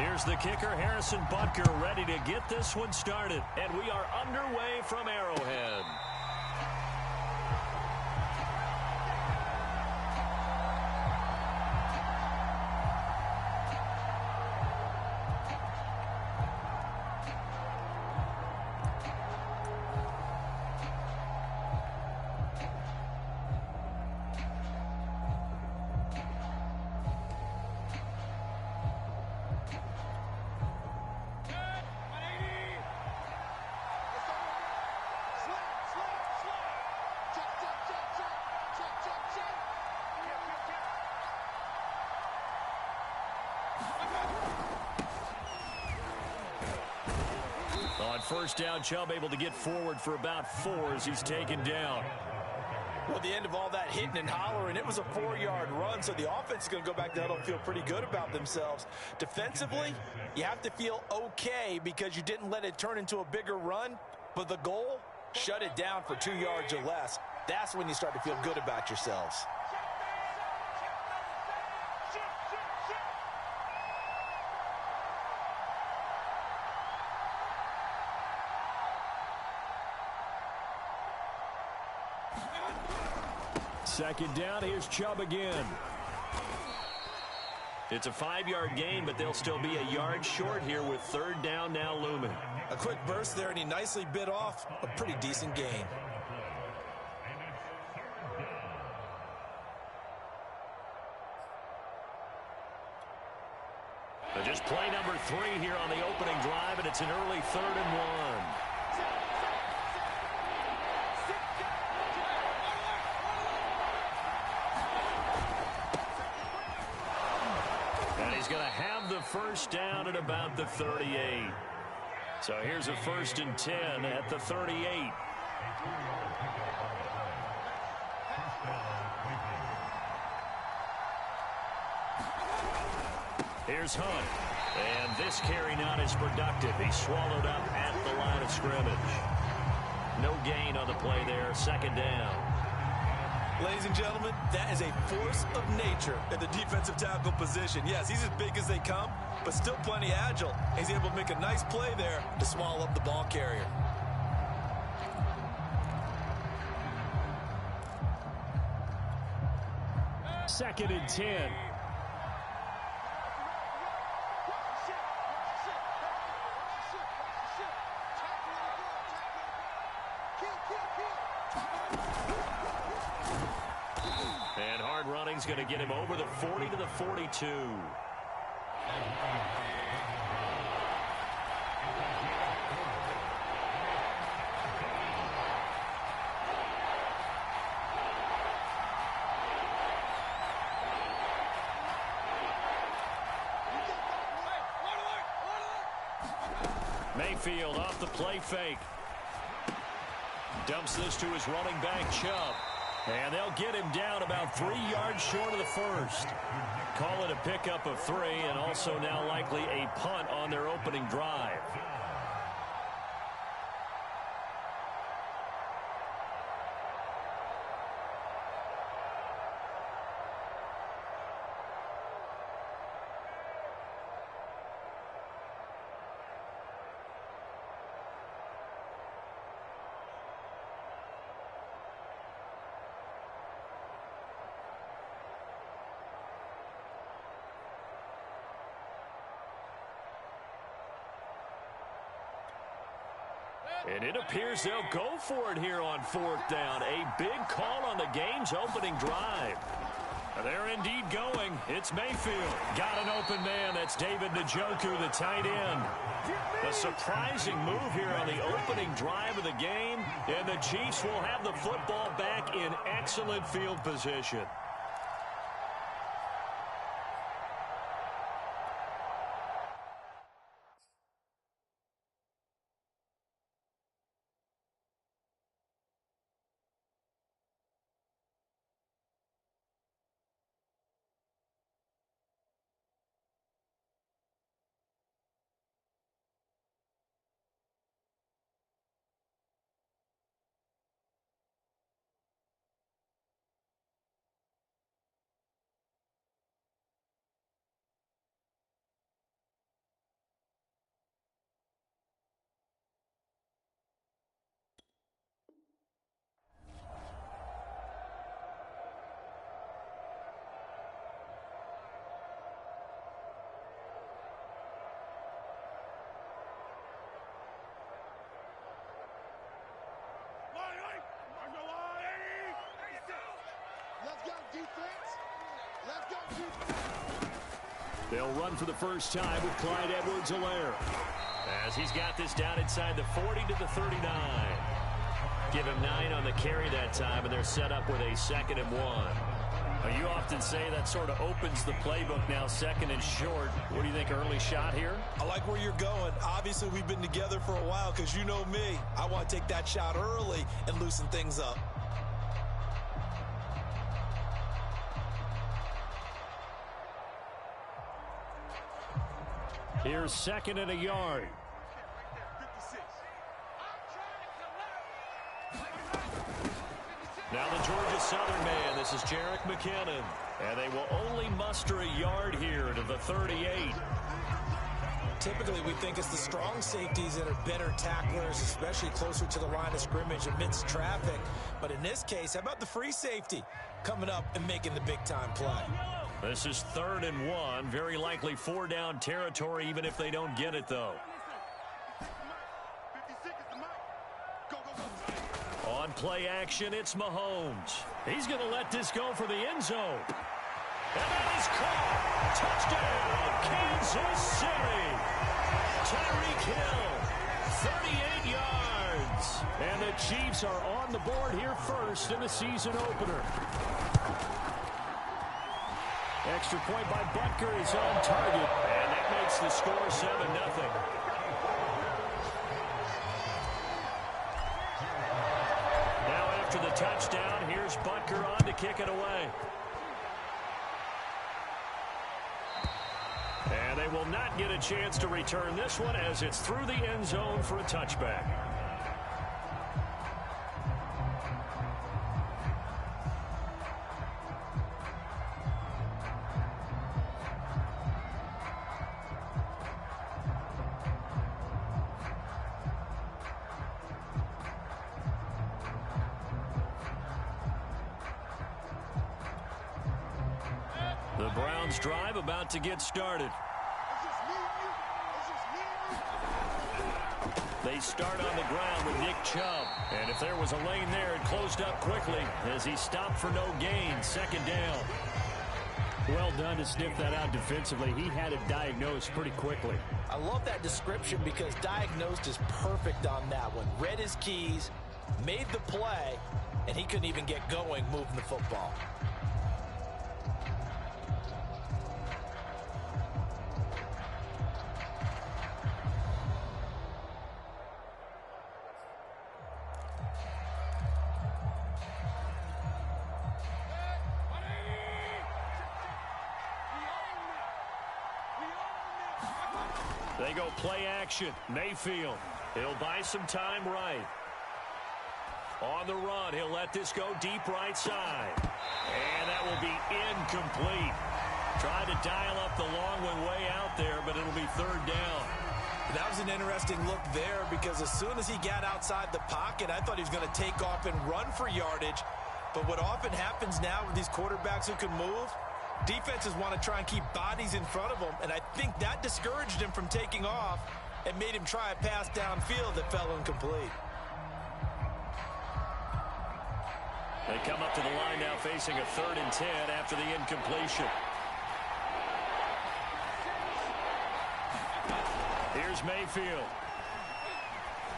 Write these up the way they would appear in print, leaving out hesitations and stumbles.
Here's the kicker, Harrison Butker, ready to get this one started. And we are underway from Arrowhead. On first down, Chubb able to get forward for about 4 as he's taken down. Well, at the end of all that hitting and hollering, it was a 4-yard run, so the offense is going to go back to huddle and feel pretty good about themselves. Defensively, you have to feel okay because you didn't let it turn into a bigger run, but the goal, shut it down for 2 yards or less. That's when you start to feel good about yourselves. Second down, here's Chubb again. It's a 5-yard gain, but they'll still be a yard short here with third down now looming. A quick burst there, and he nicely bit off a pretty decent gain. Just play number 3 here on the opening drive, and it's an early 3rd and 1. Going to have the first down at about the 38. So here's a 1st and 10 at the 38. Here's Hunt. And this carry not as productive. He's swallowed up at the line of scrimmage. No gain on the play there. 2nd down. Ladies and gentlemen, that is a force of nature at the defensive tackle position. Yes, he's as big as they come, but still plenty agile. He's able to make a nice play there to swallow up the ball carrier. Second and 10. Running's going to get him over the 40 to the 42. Mayfield off the play fake. Dumps this to his running back, Chubb. And they'll get him down about 3 yards short of the first. Call it a pickup of 3, and also now likely a punt on their opening drive. And it appears they'll go for it here on 4th down. A big call on the game's opening drive. They're indeed going. It's Mayfield. Got an open man. That's David Njoku, the tight end. A surprising move here on the opening drive of the game. And the Chiefs will have the football back in excellent field position. They'll run for the first time with Clyde Edwards-Helaire, as he's got this down inside the 40 to the 39. Give him 9 on the carry that time, and they're set up with a 2nd and 1. Now, you often say that sort of opens the playbook now, 2nd and short. What do you think, early shot here? I like where you're going. Obviously, we've been together for a while because you know me. I want to take that shot early and loosen things up. Here's 2nd and a yard. Now the Georgia Southern man, this is Jerick McKinnon. And they will only muster a yard here to the 38. Typically, we think it's the strong safeties that are better tacklers, especially closer to the line of scrimmage amidst traffic. But in this case, how about the free safety coming up and making the big-time play? This is 3rd and 1. Very likely 4-down territory, even if they don't get it, though. On play action, it's Mahomes. He's going to let this go for the end zone. And that is caught. Touchdown, Kansas City. Tyreek Hill, 38 yards. And the Chiefs are on the board here first in the season opener. Extra point by Butker is on target. And that makes the score 7-0. After the touchdown, here's Butker on to kick it away. And they will not get a chance to return this one as it's through the end zone for a touchback. The Browns drive about to get started. They start on the ground with Nick Chubb. And if there was a lane there, it closed up quickly as he stopped for no gain. 2nd down. Well done to sniff that out defensively. He had it diagnosed pretty quickly. I love that description because diagnosed is perfect on that one. Read his keys, made the play, and he couldn't even get going moving the football. They go play action. Mayfield. He'll buy some time right. On the run, he'll let this go deep right side. And that will be incomplete. Tried to dial up the long one way out there, but it'll be 3rd down. That was an interesting look there because as soon as he got outside the pocket, I thought he was going to take off and run for yardage. But what often happens now with these quarterbacks who can move, defenses want to try and keep bodies in front of them, and I think that discouraged him from taking off and made him try a pass downfield that fell incomplete. They come up to the line now facing a 3rd and 10 after the incompletion. Here's Mayfield.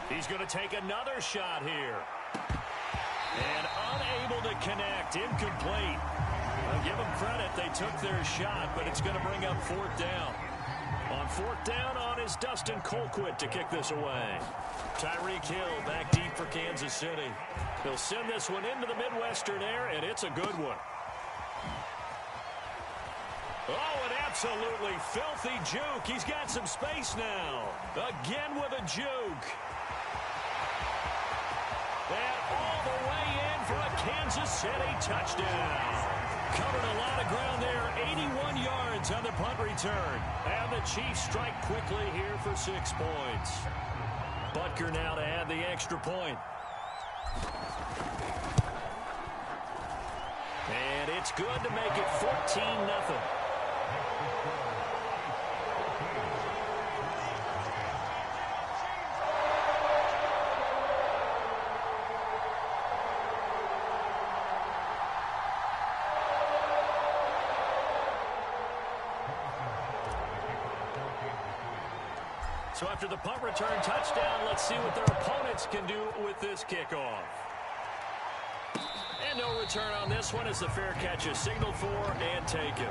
He's going to take another shot here. And unable to connect. Incomplete. I'll give them credit. They took their shot, but it's going to bring up 4th down. On 4th down on is Dustin Colquitt to kick this away. Tyreek Hill back deep for Kansas City. He'll send this one into the Midwestern air, and it's a good one. Oh, an absolutely filthy juke. He's got some space now. Again with a juke. And all the way in for a Kansas City touchdown. Covered a lot of ground there. 81 yards on the punt return. And the Chiefs strike quickly here for 6 points. Butker now to add the extra point. And it's good to make it 14-0. So after the punt return touchdown, let's see what their opponents can do with this kickoff. And no return on this one as the fair catch is signaled for and taken.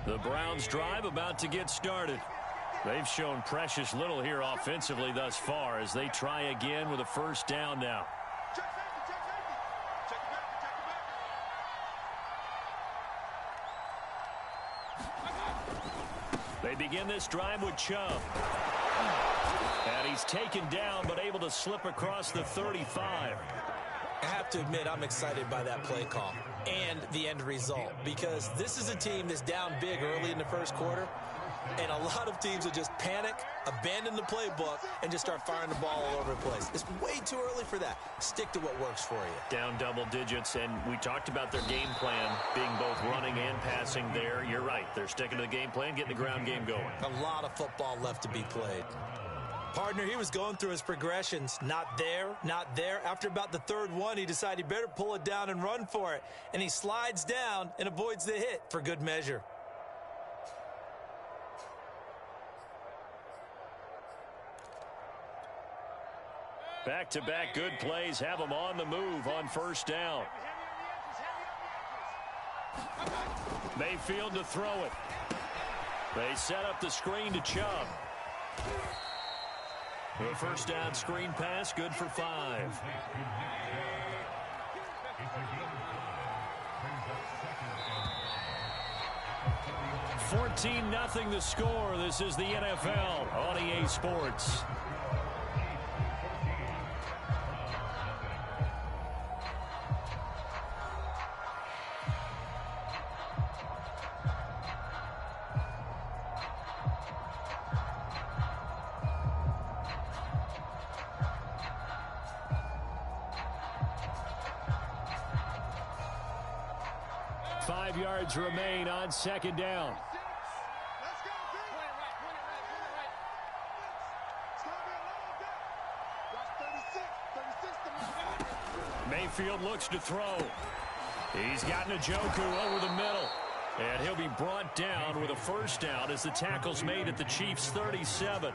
The Browns' drive about to get started. They've shown precious little here offensively thus far as they try again with a first down now. They begin this drive with Chubb. And he's taken down but able to slip across the 35. I have to admit, I'm excited by that play call and the end result because this is a team that's down big early in the first quarter, and a lot of teams will just panic, abandon the playbook, and just start firing the ball all over the place. It's way too early for that. Stick to what works for you. Down double digits, and we talked about their game plan being both running and passing there. You're right. They're sticking to the game plan, getting the ground game going. A lot of football left to be played. Partner, he was going through his progressions. Not there, not there. After about the third one, he decided he better pull it down and run for it. And he slides down and avoids the hit for good measure. Back-to-back good plays have them on the move on first down. Mayfield to throw it. They set up the screen to Chubb. The first down screen pass, good for 5. $14-0 the score. This is the NFL on EA Sports. Yards remain on second down. Mayfield looks to throw. He's got Njoku over the middle. And he'll be brought down with a first down as the tackle's made at the Chiefs' 37.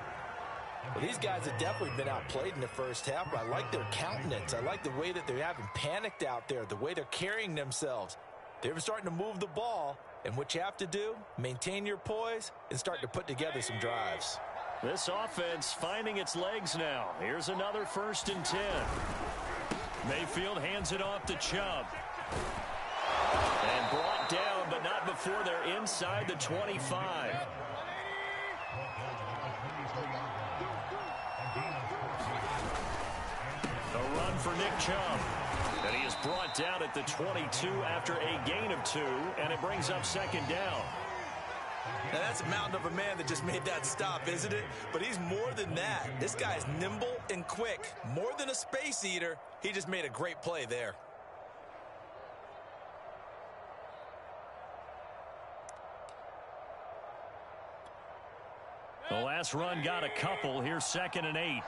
Well, these guys have definitely been outplayed in the first half, but I like their countenance. I like the way that they haven't panicked out there, the way they're carrying themselves. They're starting to move the ball, and what you have to do, maintain your poise and start to put together some drives. This offense finding its legs now. Here's another 1st and 10. Mayfield hands it off to Chubb. And brought down, but not before they're inside the 25. A run for Nick Chubb. And he is brought down at the 22 after a gain of 2, and it brings up second down. Now that's a mountain of a man that just made that stop, isn't it? But he's more than that. This guy's nimble and quick. More than a space eater, he just made a great play there. The last run got a couple. Here's 2nd and 8.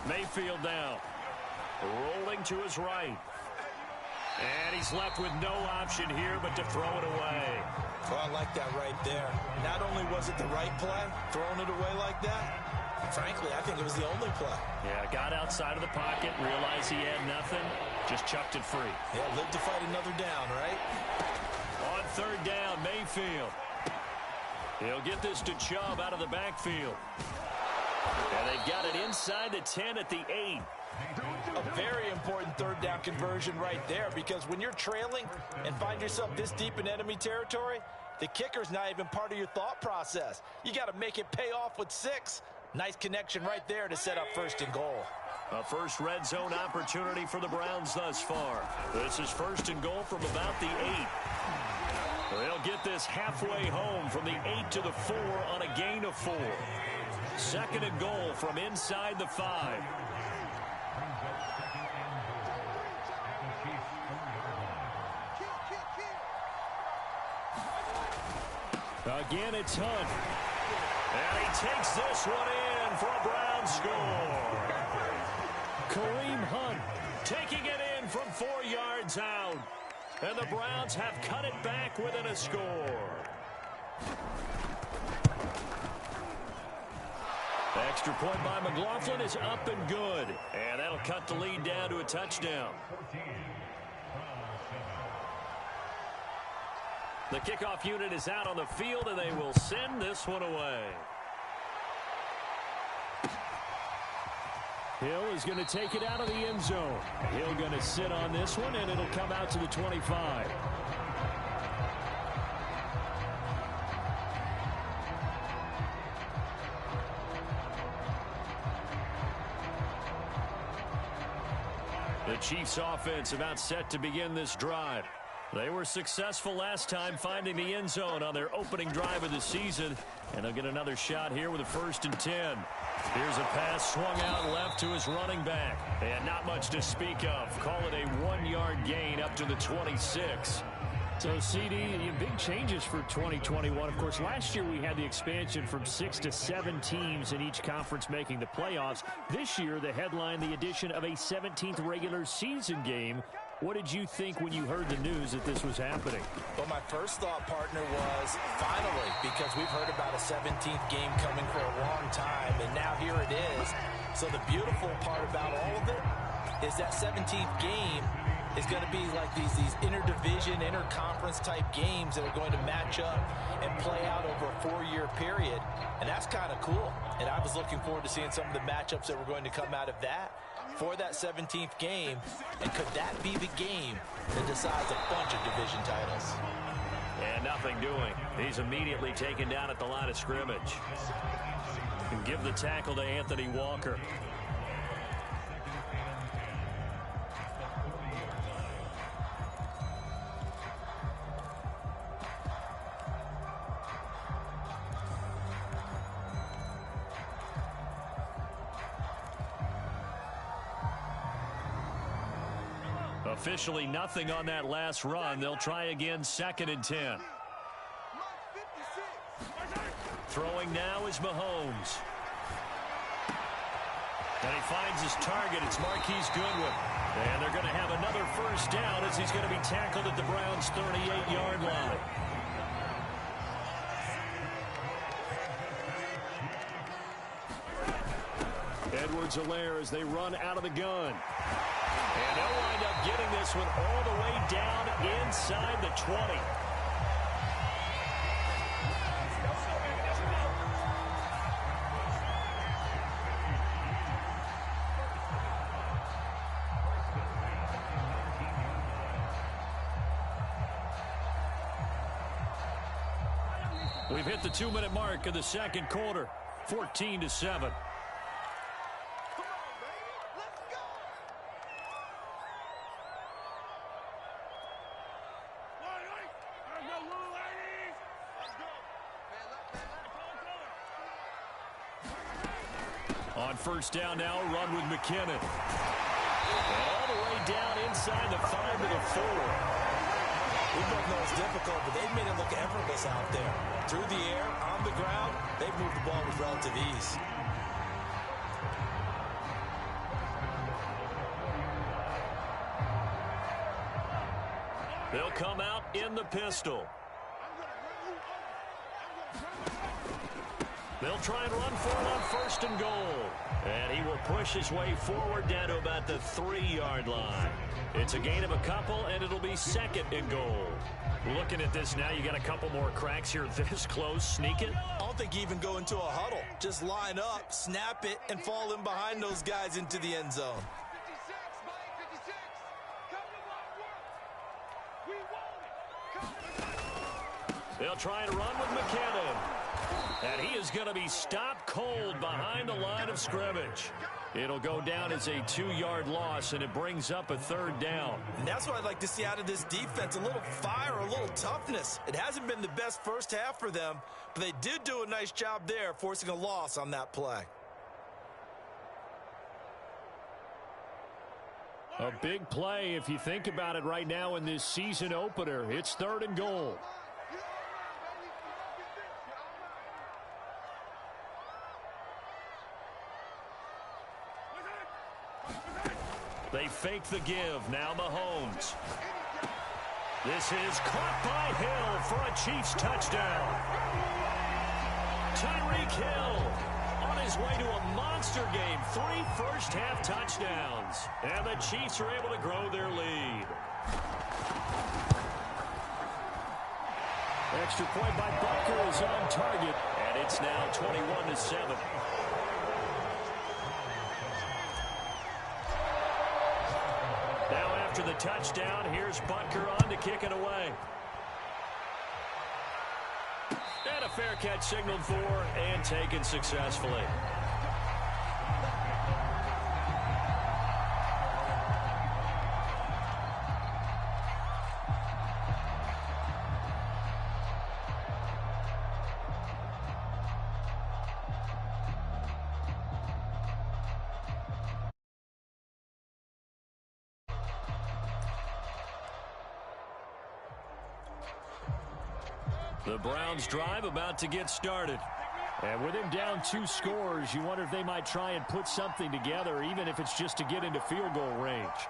Mayfield now, rolling to his right. And he's left with no option here but to throw it away. Oh, I like that right there. Not only was it the right play, throwing it away like that, frankly, I think it was the only play. Yeah, got outside of the pocket, realized he had nothing, just chucked it free. Yeah, live to fight another down, right? On 3rd down, Mayfield. He'll get this to Chubb out of the backfield. And they've got it inside the 10 at the 8. A very important 3rd down conversion right there, because when you're trailing and find yourself this deep in enemy territory, the kicker's not even part of your thought process. You got to make it pay off with 6. Nice connection right there to set up 1st and goal. A first red zone opportunity for the Browns thus far. This is 1st and goal from about the 8. They'll get this halfway home from the 8 to the 4 on a gain of 4. Second and goal from inside the 5. Again, it's Hunt. And he takes this one in for a Brown score. Kareem Hunt taking it in from 4 yards out. And the Browns have cut it back within a score. Extra point by McLaughlin is up and good. And that'll cut the lead down to a touchdown. The kickoff unit is out on the field, and they will send this one away. Hill is going to take it out of the end zone. Hill going to sit on this one, and it'll come out to the 25. The Chiefs offense about set to begin this drive. They were successful last time finding the end zone on their opening drive of the season. And they'll get another shot here with a 1st and 10. Here's a pass swung out left to his running back. And not much to speak of. Call it a 1-yard gain up to the 26. So, CD, big changes for 2021. Of course, last year we had the expansion from 6 to 7 teams in each conference making the playoffs. This year, the headline, the addition of a 17th regular season game. What did you think when you heard the news that this was happening? Well, my first thought, partner, was finally, because we've heard about a 17th game coming for a long time, and now here it is. So the beautiful part about all of it is that 17th game is going to be like these interdivision, interconference type games that are going to match up and play out over a 4-year period. And that's kind of cool. And I was looking forward to seeing some of the matchups that were going to come out of that for that 17th game. And could that be the game that decides a bunch of division titles? And nothing doing. He's immediately taken down at the line of scrimmage. And give the tackle to Anthony Walker. Officially nothing on that last run. They'll try again, 2nd and 10. Throwing now is Mahomes. And he finds his target. It's Marquise Goodwin. And they're going to have another 1st down as he's going to be tackled at the Browns' 38-yard line. Edwards-Helaire as they run out of the gun. And they'll wind up getting this one all the way down inside the 20. We've hit the 2-minute mark of the second quarter, 14-7. On 1st down now, run with McKinnon. And all the way down inside the 5 to the 4. We both know it's difficult, but they've made it look effortless out there. Through the air, on the ground, they've moved the ball with relative ease. They'll come out in the pistol. They'll try and run for it on 1st and goal. And he will push his way forward down to about the 3-yard line. It's a gain of a couple, and it'll be 2nd and goal. Looking at this now, you got a couple more cracks here this close. Sneak it. I don't think you even go into a huddle. Just line up, snap it, and fall in behind those guys into the end zone. They'll try and run with McKinnon. And he is going to be stopped cold behind the line of scrimmage. It'll go down as a 2-yard loss, and it brings up a 3rd down. And that's what I'd like to see out of this defense, a little fire, a little toughness. It hasn't been the best first half for them, but they did do a nice job there, forcing a loss on that play. A big play if you think about it right now in this season opener. It's 3rd and goal. They fake the give. Now Mahomes. This is caught by Hill for a Chiefs touchdown. Tyreek Hill on his way to a monster game. 3 first-half touchdowns. And the Chiefs are able to grow their lead. Extra point by Butker is on target. And it's now 21-7. Now after the touchdown, here's Butker on to kick it away. And a fair catch signaled for and taken successfully. The Browns drive about to get started. And with him down 2 scores, you wonder if they might try and put something together, even if it's just to get into field goal range.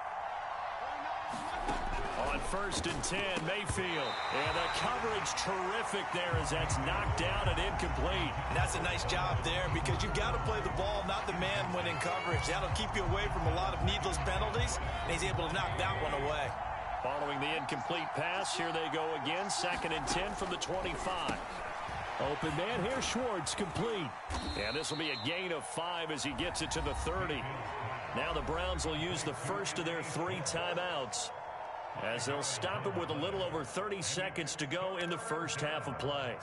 On 1st and 10, Mayfield. And the coverage terrific there as that's knocked down and incomplete. And that's a nice job there because you've got to play the ball, not the man when in coverage. That'll keep you away from a lot of needless penalties, and he's able to knock that one away. Following the incomplete pass, here they go again. 2nd and 10 from the 25. Open man here, Schwartz, complete. And this will be a gain of 5 as he gets it to the 30. Now the Browns will use the first of their 3 timeouts as they'll stop it with a little over 30 seconds to go in the first half of play.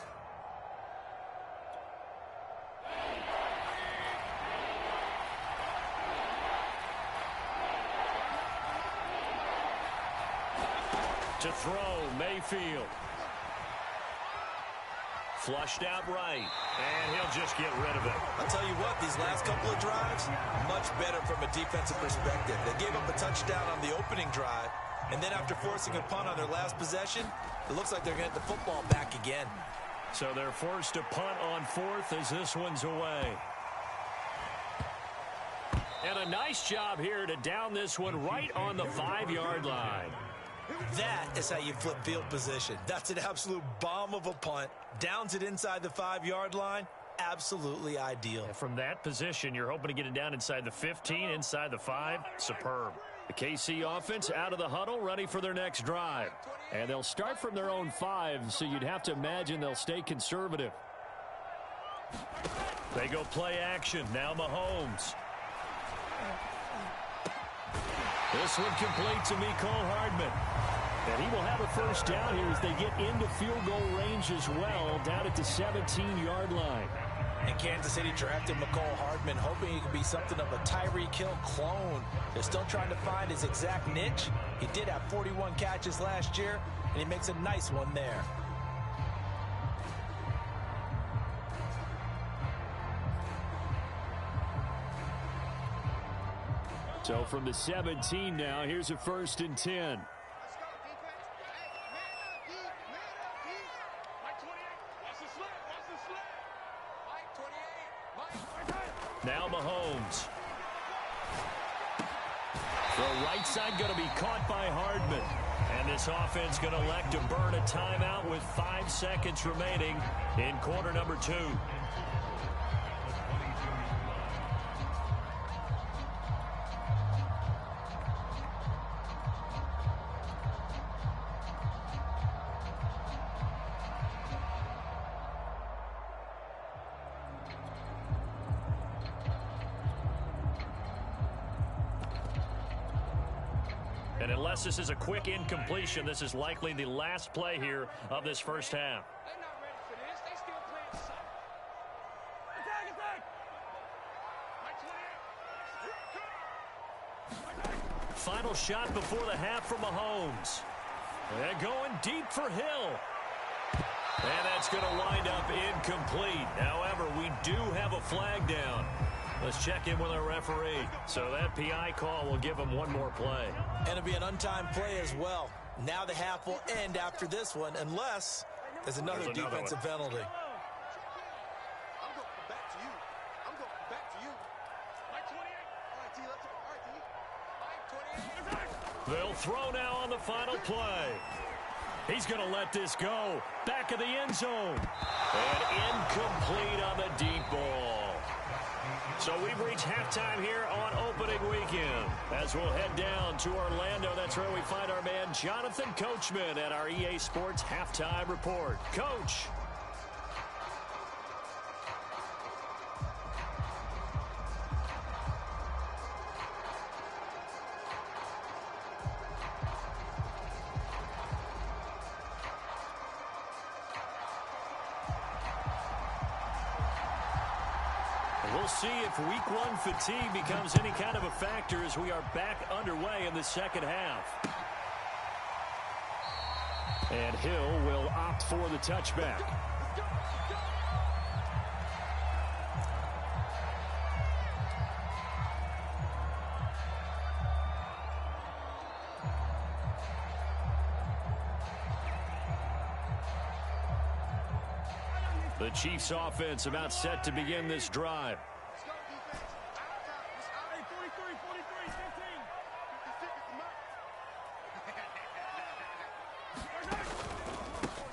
To throw, Mayfield. Flushed out right, and he'll just get rid of it. I'll tell you what, these last couple of drives, much better from a defensive perspective. They gave up a touchdown on the opening drive, and then after forcing a punt on their last possession, it looks like they're going to get the football back again. So they're forced to punt on 4th as this one's away. And a nice job here to down this one right on the 5-yard line. That is how you flip field position. That's an absolute bomb of a punt. Downs it inside the 5-yard line. Absolutely ideal. And from that position, you're hoping to get it down inside the 15, inside the 5. Superb. The KC offense out of the huddle, ready for their next drive. And they'll start from their own 5, so you'd have to imagine they'll stay conservative. They go play action. Now Mahomes. This one complete to Mecole Hardman. And he will have a first down here as they get into field goal range as well, down at the 17-yard line. And Kansas City drafted Mecole Hardman, hoping he could be something of a Tyreek Hill clone. They're still trying to find his exact niche. He did have 41 catches last year, and he makes a nice one there. So from the 17 now, here's a 1st and 10. Now Mahomes. The right side going to be caught by Hardman. And this offense going to elect to burn a timeout with 5 seconds remaining in quarter number 2. And unless this is a quick incompletion, this is likely the last play here of this first half. They're not ready for this. They still playing soft. Attack, attack! final shot before the half from Mahomes. And going deep for Hill. And that's going to wind up incomplete. However, we do have a flag down. Let's check in with our referee. So that PI call will give him one more play. And it'll be an untimed play as well. Now the half will end after this one, unless there's another defensive penalty. They'll throw now on the final play. He's going to let this go. Back of the end zone. And incomplete on the deep ball. So we've reached halftime here on opening weekend. As we'll head down to Orlando, that's where we find our man Jonathan Coachman at our EA Sports Halftime Report. Coach. We'll see if week one fatigue becomes any kind of a factor as we are back underway in the second half. And Hill will opt for the touchback. The Chiefs offense about set to begin this drive.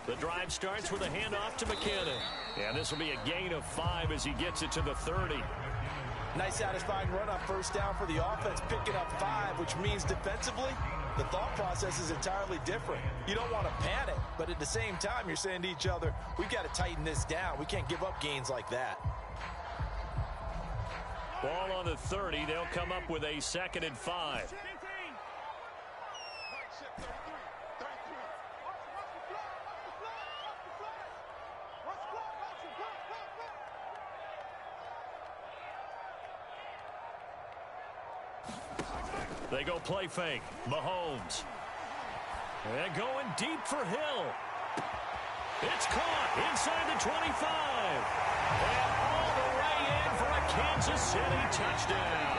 The drive starts with a handoff to McKinnon. And this will be a gain of 5 as he gets it to the 30. Nice satisfying run on first down for the offense, picking up 5, which means defensively, the thought process is entirely different. You don't want to panic, but at the same time, you're saying to each other, we've got to tighten this down. We can't give up gains like that. Ball on the 30. They'll come up with a 2nd and 5. They go play fake. Mahomes. And going deep for Hill. It's caught inside the 25. And all the way in for a Kansas City touchdown.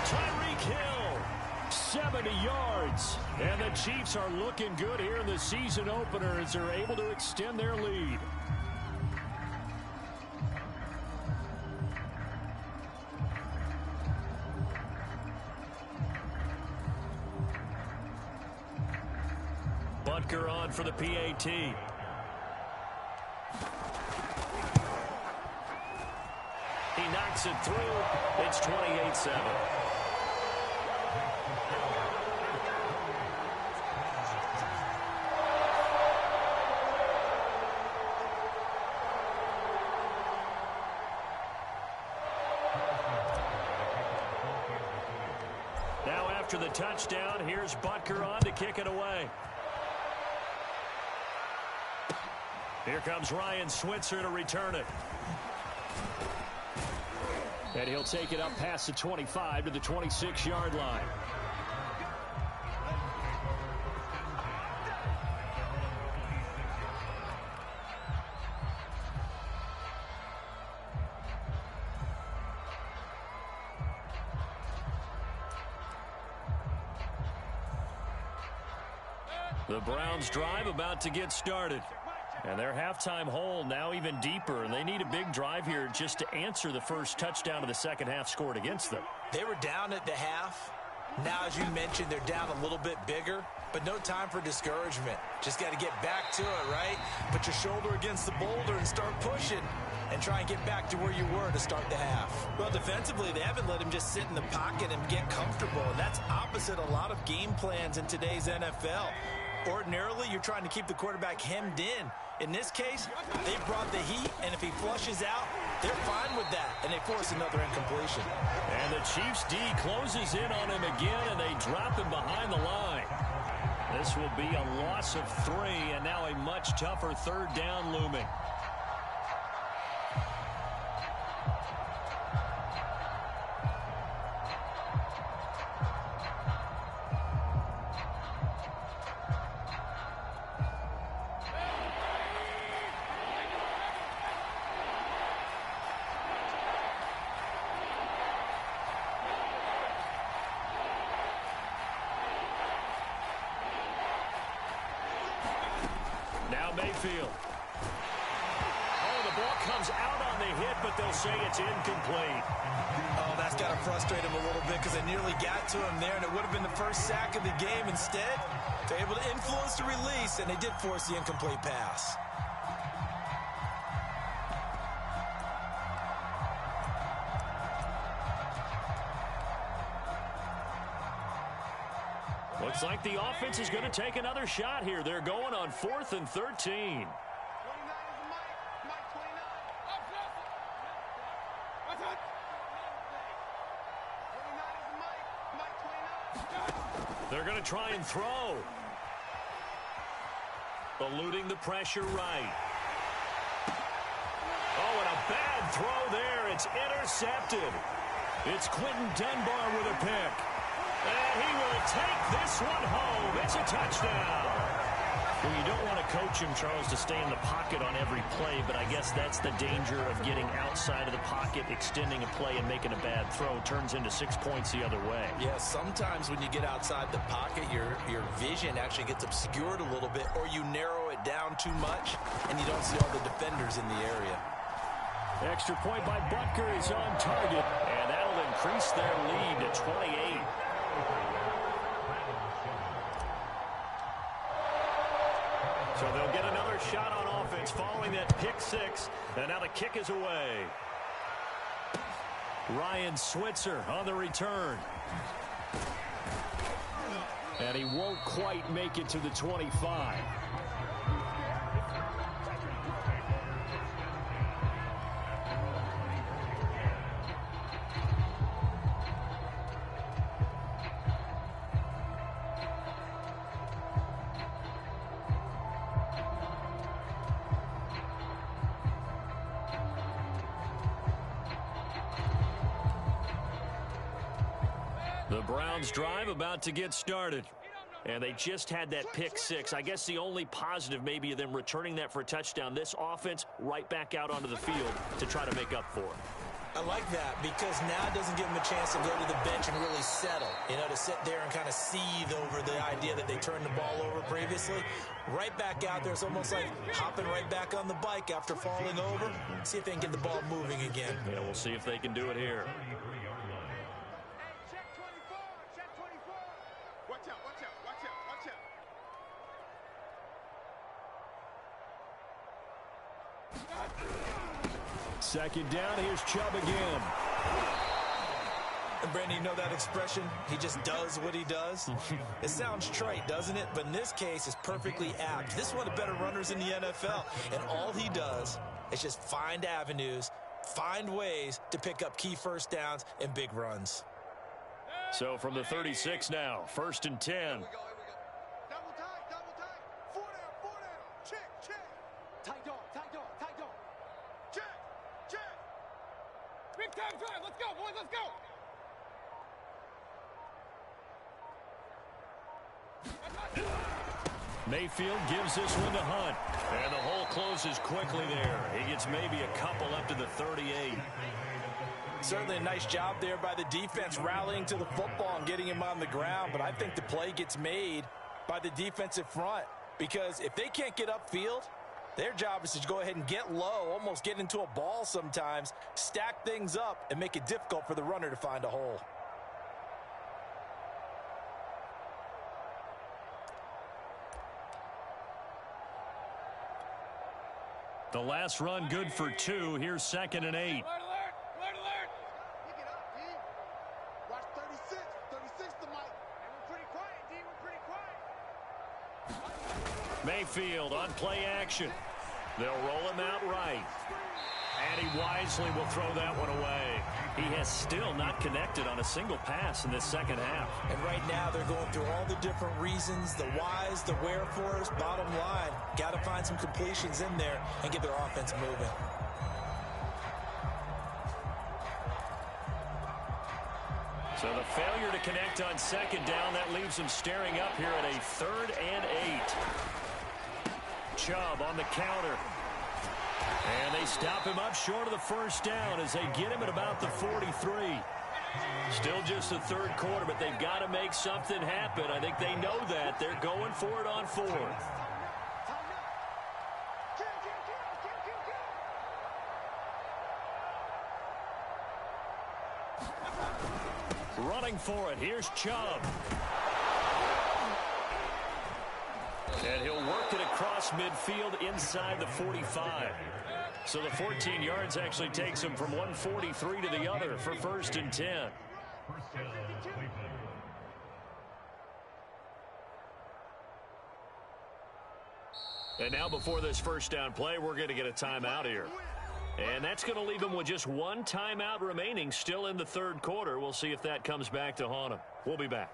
Tyreek Hill, 70 yards. And the Chiefs are looking good here in the season opener as they're able to extend their lead. Butker on for the PAT. He knocks it through. It's 28-7. Now after the touchdown, here's Butker on to kick it away. Here comes Ryan Switzer to return it. And he'll take it up past the 25 to the 26-yard line. The Browns drive about to get started. And their halftime hole now even deeper, and they need a big drive here just to answer the first touchdown of the second half scored against them. They were down at the half. Now, as you mentioned, they're down a little bit bigger, but no time for discouragement. Just got to get back to it, right? Put your shoulder against the boulder and start pushing and try and get back to where you were to start the half. Well, defensively, they haven't let him just sit in the pocket and get comfortable, and that's opposite a lot of game plans in today's NFL. Ordinarily, you're trying to keep the quarterback hemmed in. In this case, they brought the heat, and if he flushes out, they're fine with that, and they force another incompletion. And the Chiefs' D closes in on him again, and they drop him behind the line. This will be a loss of 3, and now a much tougher third down looming. Now Mayfield. Oh, the ball comes out on the hit, but they'll say it's incomplete. Oh, that's got to frustrate him a little bit because they nearly got to him there, and it would have been the first sack of the game. Instead, they're able to influence the release, and they did force the incomplete pass. Looks like the offense is going to take another shot here. They're going on 4th and 13. They're going to try and throw. Eluding the pressure right. Oh, and a bad throw there. It's intercepted. It's Quentin Dunbar with a pick. And he will take this one home. It's a touchdown. Well, you don't want to coach him, Charles, to stay in the pocket on every play, but I guess that's the danger of getting outside of the pocket, extending a play, and making a bad throw. Turns into 6 points the other way. Yeah, sometimes when you get outside the pocket, your vision actually gets obscured a little bit, or you narrow it down too much, and you don't see all the defenders in the area. Extra point by Butker is on target, and that'll increase their lead to 28. So they'll get another shot on offense following that pick six. And now the kick is away. Ryan Switzer on the return. And he won't quite make it to the 25. The Browns drive about to get started. And they just had that pick six. I guess the only positive maybe of them returning that for a touchdown. This offense right back out onto the field to try to make up for it. I like that because now it doesn't give them a chance to go to the bench and really settle. You know, to sit there and kind of seethe over the idea that they turned the ball over previously. Right back out there. It's almost like hopping right back on the bike after falling over. See if they can get the ball moving again. Yeah, we'll see if they can do it here. Second down, here's Chubb again. And Brandon, you know that expression? He just does what he does. It sounds trite, doesn't it? But in this case, it's perfectly apt. This is one of the better runners in the NFL. And all he does is just find avenues, find ways to pick up key first downs and big runs. So from the 36 now, 1st and 10. Double time. 4 down. Check. Tight dog. Check. Big time drive. Let's go, boys. Let's go. Mayfield gives this one to Hunt. And the hole closes quickly there. He gets maybe a couple up to the 38. Certainly a nice job there by the defense rallying to the football and getting him on the ground. But I think the play gets made by the defensive front. Because if they can't get upfield, their job is to go ahead and get low, almost get into a ball sometimes, stack things up, and make it difficult for the runner to find a hole. The last run good for 2. Here's 2nd and 8. Alert. Pick it up, D. Watch 36. 36 the mic. And we're pretty quiet, D. We're pretty quiet. Mayfield on play action. They'll roll him out right. And he wisely will throw that one away. He has still not connected on a single pass in this second half. And right now they're going through all the different reasons, the whys, the wherefores. Bottom line, got to find some completions in there and get their offense moving. So the failure to connect on 2nd down, that leaves them staring up here at a 3rd and 8. Chubb on the counter. And they stop him up short of the 1st down as they get him at about the 43. Still just the 3rd quarter, but they've got to make something happen. I think they know that. They're going for it on 4th. Running for it. Here's Chubb. And he'll work it across midfield inside the 45. So the 14 yards actually takes him from 143 to the other for 1st and 10. And now before this first down play, we're going to get a timeout here. And that's going to leave them with just one timeout remaining still in the third quarter. We'll see if that comes back to haunt them. We'll be back.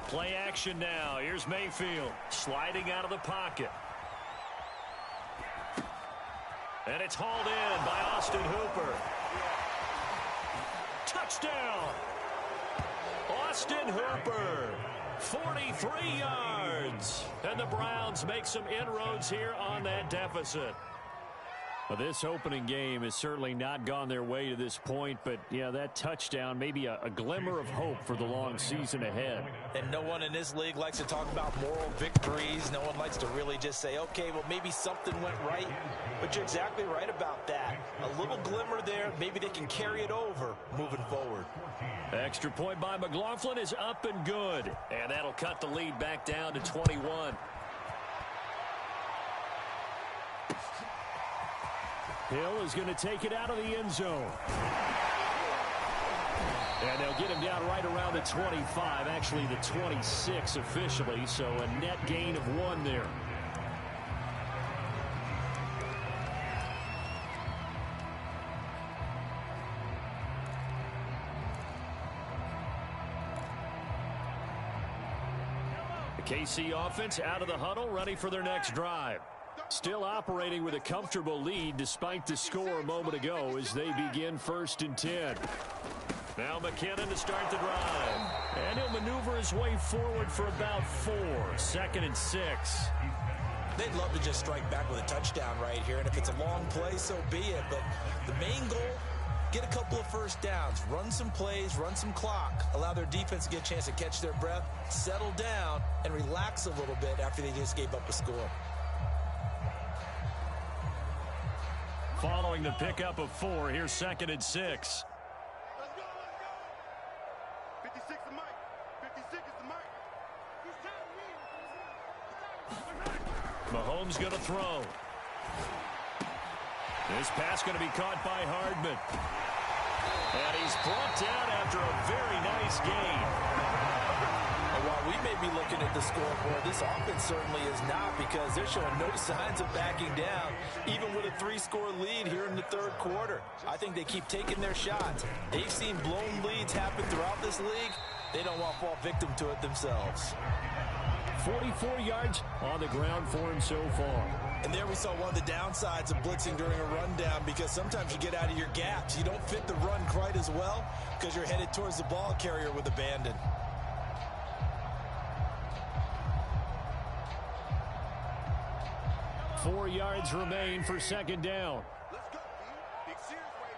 Play action now. Here's Mayfield sliding out of the pocket. And it's hauled in by Austin Hooper. Touchdown! Austin Hooper, 43 yards. And the Browns make some inroads here on that deficit. Well, this opening game has certainly not gone their way to this point, but, yeah, that touchdown may be a glimmer of hope for the long season ahead. And no one in this league likes to talk about moral victories. No one likes to really just say, okay, well, maybe something went right. But you're exactly right about that. A little glimmer there. Maybe they can carry it over moving forward. Extra point by McLaughlin is up and good. And that'll cut the lead back down to 21. Hill is going to take it out of the end zone. And they'll get him down right around the 25, actually the 26 officially, so a net gain of 1 there. The KC offense out of the huddle, ready for their next drive. Still operating with a comfortable lead despite the score a moment ago as they begin 1st and 10. Now McKinnon to start the drive. And he'll maneuver his way forward for about 4. 2nd and 6. They'd love to just strike back with a touchdown right here. And if it's a long play, so be it. But the main goal, get a couple of first downs. Run some plays, run some clock. Allow their defense to get a chance to catch their breath, settle down, and relax a little bit after they just gave up a score. Following the pickup of 4, here's 2nd and 6. Let's go, let's go. 56 is Mike. 56 is the Mike. Mahomes going to throw. This pass going to be caught by Hardman. And he's brought down after a very nice gain. While we may be looking at the scoreboard, this offense certainly is not, because they're showing no signs of backing down, even with a 3-score lead here in the third quarter. I think they keep taking their shots. They've seen blown leads happen throughout this league. They don't want to fall victim to it themselves. 44 yards on the ground for him so far. And there we saw one of the downsides of blitzing during a rundown, because sometimes you get out of your gaps. You don't fit the run quite as well because you're headed towards the ball carrier with abandon. Four yards remain for 2nd down. Let's go, Big serious right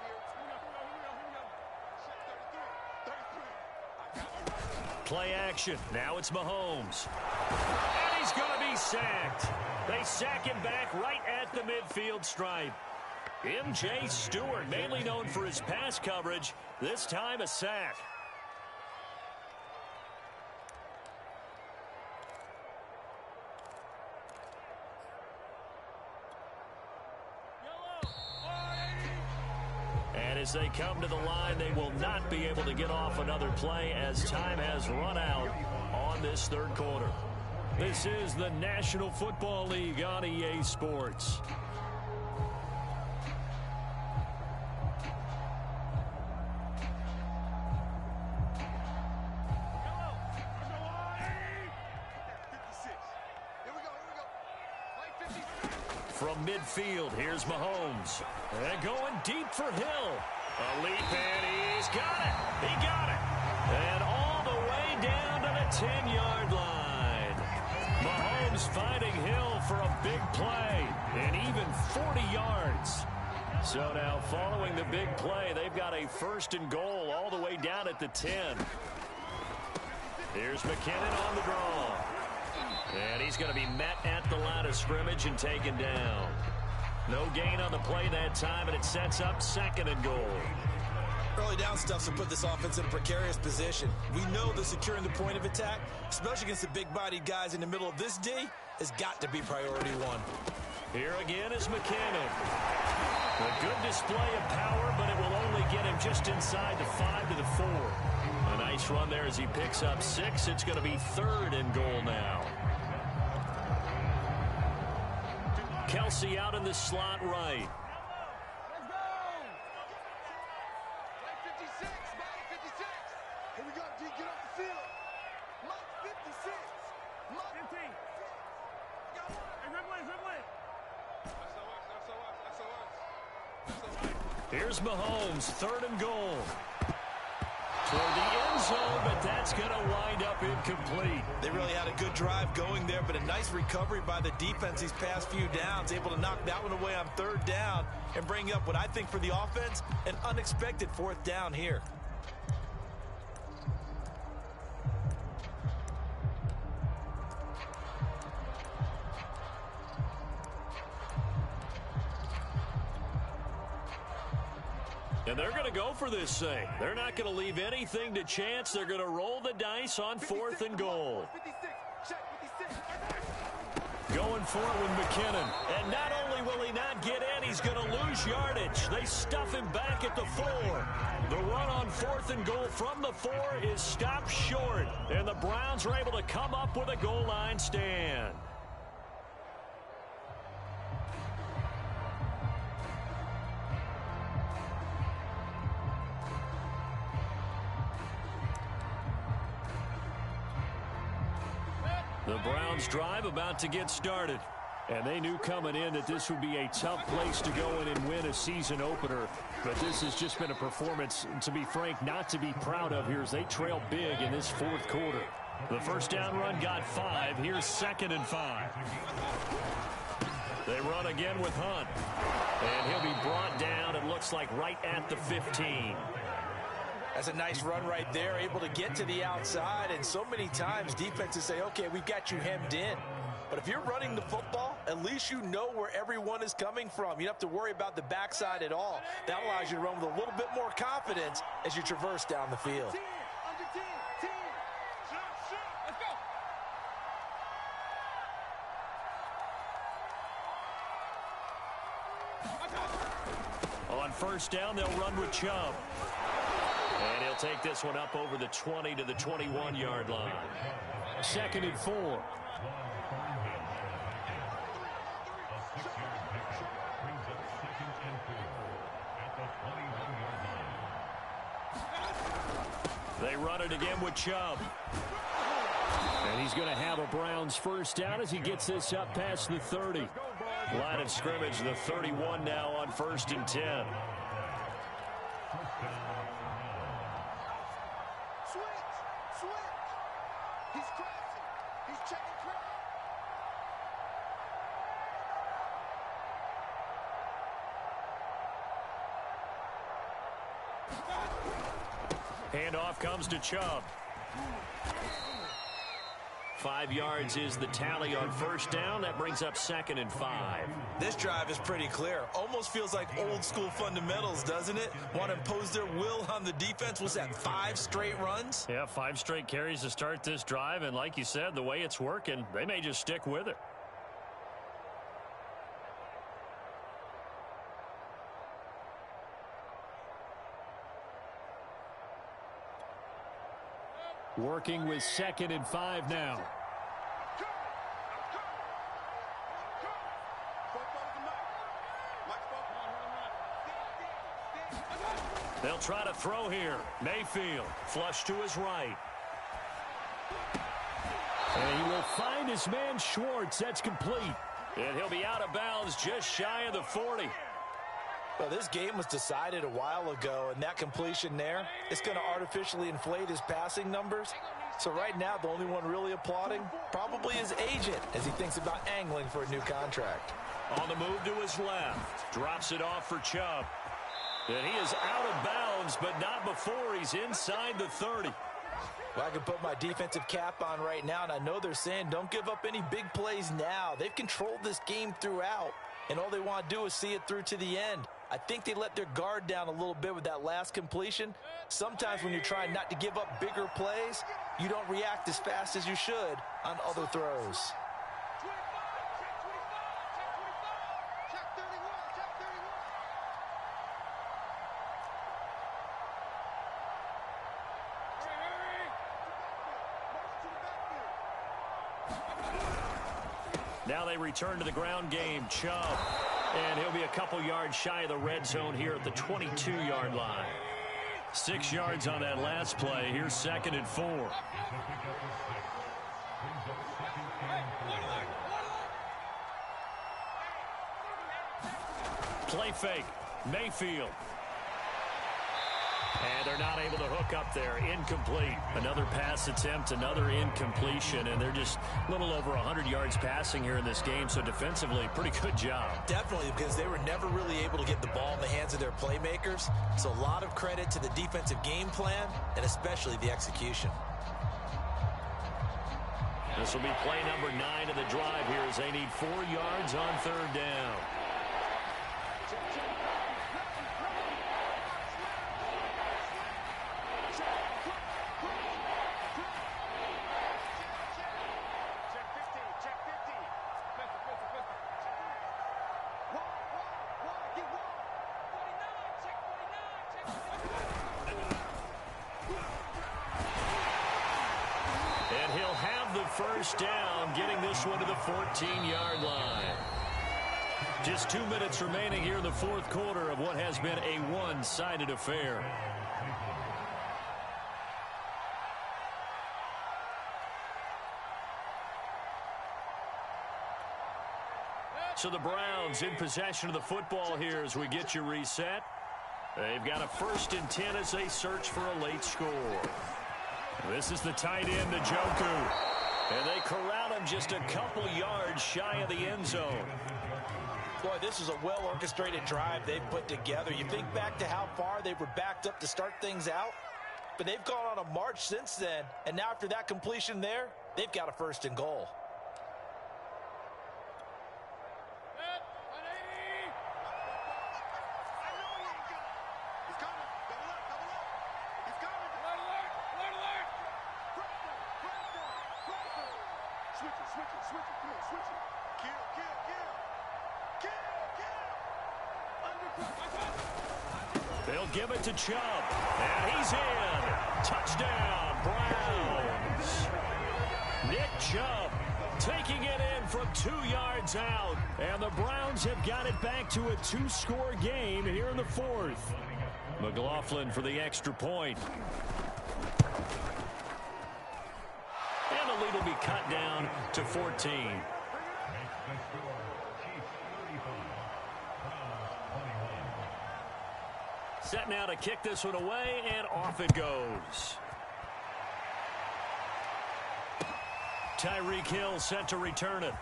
here. Play action. Now it's Mahomes. And he's going to be sacked. They sack him back right at the midfield stripe. M.J. Stewart, mainly known for his pass coverage, this time a sack. And as they come to the line, they will not be able to get off another play as time has run out on this third quarter. This is the National Football League on EA Sports. from midfield. Here's Mahomes. And going deep for Hill. A leap, and he's got it. He got it. And all the way down to the 10-yard line. Mahomes finding Hill for a big play. And even 40 yards. So now following the big play, they've got a 1st and goal all the way down at the 10. Here's McKinnon on the draw. And he's going to be met at the line of scrimmage and taken down. No gain on the play that time, and it sets up 2nd and goal. Early down stuff will put this offense in a precarious position. We know that securing the point of attack, especially against the big-bodied guys in the middle of this D, has got to be priority one. Here again is McKinnon. A good display of power, but it will only get him just inside the 5 to the 4. A nice run there as he picks up 6. It's going to be 3rd and goal now. Kelsey out in the slot right. Let's go! Mike 56, Mike 56. Here we go, D, get off the field. Mike 56. Mike 15. Here's Mahomes, 3rd and goal. Toward the end zone, but that's going to wind up incomplete. They really had a good drive going there, but a nice recovery by the defense these past few downs, able to knock that one away on 3rd down and bring up what I think for the offense, an unexpected 4th down here. And they're going to go for this thing. They're not going to leave anything to chance. They're going to roll the dice on 4th and goal. 56, check 56. Going for it with McKinnon. And not only will he not get in, he's going to lose yardage. They stuff him back at the 4. The run on 4th and goal from the 4 is stopped short. And the Browns are able to come up with a goal line stand. The Browns drive about to get started. And they knew coming in that this would be a tough place to go in and win a season opener. But this has just been a performance, to be frank, not to be proud of here as they trail big in this 4th quarter. The 1st down run got 5. Here's 2nd and 5. They run again with Hunt. And he'll be brought down, it looks like, right at the 15. That's a nice run right there, able to get to the outside, and so many times defenses say, okay, we've got you hemmed in. But if you're running the football, at least you know where everyone is coming from. You don't have to worry about the backside at all. That allows you to run with a little bit more confidence as you traverse down the field. 10, under 10, 10. Shoot, let's go. On 1st down, they'll run with Chubb. And he'll take this one up over the 20 to the 21-yard line. 2nd and 4. They run it again with Chubb. And he's going to have a Browns 1st down as he gets this up past the 30. Line of scrimmage, the 31 now on 1st and 10. Switch. He's crossing. He's checking crowd. Handoff comes to Chubb. 5 yards is the tally on 1st down. That brings up 2nd and 5. This drive is pretty clear. Almost feels like old school fundamentals, doesn't it? Want to impose their will on the defense. Was that 5 straight runs? Yeah, 5 straight carries to start this drive. And like you said, the way it's working, they may just stick with it. Working with 2nd and 5 now. They'll try to throw here. Mayfield, flush to his right. And he will find his man Schwartz. That's complete. And he'll be out of bounds just shy of the 40. Well, this game was decided a while ago, and that completion there is going to artificially inflate his passing numbers. So right now, the only one really applauding probably his agent as he thinks about angling for a new contract. On the move to his left. Drops it off for Chubb. And he is out of bounds, but not before he's inside the 30. Well, I can put my defensive cap on right now, and I know they're saying don't give up any big plays now. They've controlled this game throughout, and all they want to do is see it through to the end. I think they let their guard down a little bit with that last completion. Sometimes when you're trying not to give up bigger plays, you don't react as fast as you should on other throws. Now they return to the ground game. Chubb. And he'll be a couple yards shy of the red zone here at the 22-yard line. 6 yards on that last play. Here's 2nd and 4. Play fake. Mayfield. And they're not able to hook up there. Incomplete. Another pass attempt, another incompletion, and they're just a little over 100 yards passing here in this game, so defensively, pretty good job. Definitely, because they were never really able to get the ball in the hands of their playmakers, so a lot of credit to the defensive game plan, and especially the execution. This will be play number 9 of the drive here as they need 4 yards on 3rd down. First down, getting this one to the 14-yard line. Just 2 minutes remaining here in the 4th quarter of what has been a one-sided affair. So the Browns in possession of the football here as we get you reset. They've got a 1st and 10 as they search for a late score. This is the tight end, Njoku. And they corral him just a couple yards shy of the end zone. Boy, this is a well-orchestrated drive they've put together. You think back to how far they were backed up to start things out, but they've gone on a march since then. And now after that completion there, they've got a 1st and goal. They'll give it to Chubb. And he's in. Touchdown, Browns. Nick Chubb taking it in from 2 yards out. And the Browns have got it back to a 2-score game here in the 4th. McLaughlin for the extra point. And the lead will be cut down to 14. Set now to kick this one away, and off it goes. Tyreek Hill set to return it.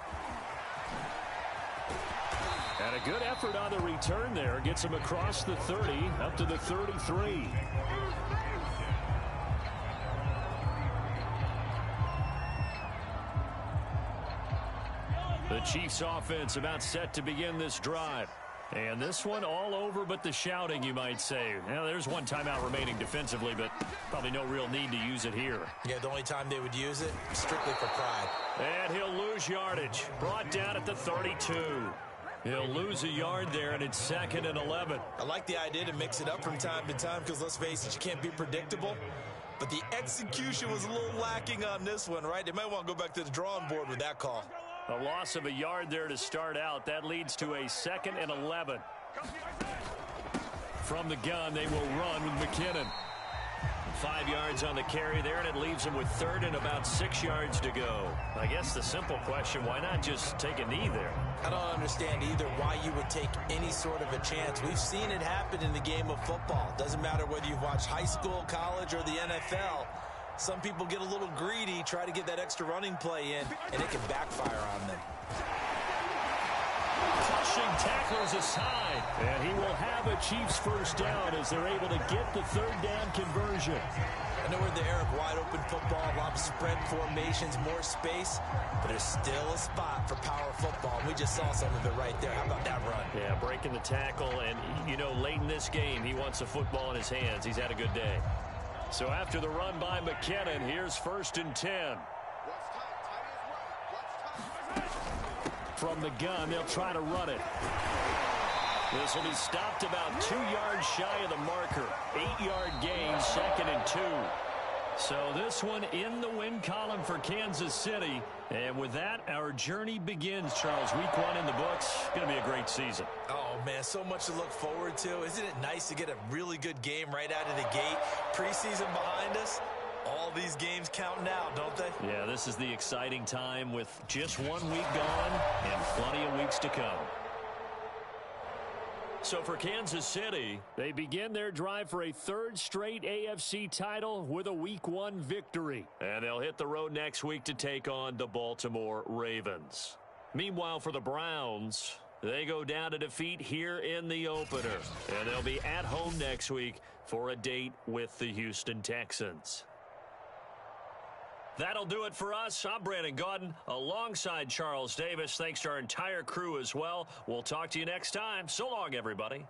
And a good effort on the return there. Gets him across the 30, up to the 33. The Chiefs offense about set to begin this drive. And this one all over but the shouting, you might say. Now, there's one timeout remaining defensively, but probably no real need to use it here. Yeah, the only time they would use it, strictly for pride. And he'll lose yardage. Brought down at the 32. He'll lose a yard there, and it's 2nd and 11. I like the idea to mix it up from time to time because, let's face it, you can't be predictable. But the execution was a little lacking on this one, right? They might want to go back to the drawing board with that call. A loss of a yard there to start out. That leads to a 2nd and 11. From the gun, they will run with McKinnon. 5 yards on the carry there, and it leaves him with third and about 6 yards to go. I guess the simple question, why not just take a knee there? I don't understand either why you would take any sort of a chance. We've seen it happen in the game of football. Doesn't matter whether you've watched high school, college, or the NFL. Some people get a little greedy, try to get that extra running play in, and it can backfire on them. Crushing tacklers aside, and he will have a Chiefs first down as they're able to get the third down conversion. I know we're in the era of wide open football, a lot of spread formations, more space, but there's still a spot for power football. We just saw some of it right there. How about that run? Yeah, breaking the tackle, and, you know, late in this game, he wants the football in his hands. He's had a good day. So after the run by McKinnon, here's 1st and 10. From the gun, they'll try to run it. This will be stopped about 2 yards shy of the marker. 8-yard gain, 2nd and 2. So this one in the win column for Kansas City. And with that, our journey begins, Charles. Week 1 in the books. Going to be a great season. Oh, man, so much to look forward to. Isn't it nice to get a really good game right out of the gate? Preseason behind us. All these games count now, don't they? Yeah, this is the exciting time with just 1 week gone and plenty of weeks to come. So for Kansas City, they begin their drive for a 3rd straight AFC title with a Week 1 victory. And they'll hit the road next week to take on the Baltimore Ravens. Meanwhile, for the Browns, they go down to defeat here in the opener. And they'll be at home next week for a date with the Houston Texans. That'll do it for us. I'm Brandon Gaudin alongside Charles Davis. Thanks to our entire crew as well. We'll talk to you next time. So long, everybody.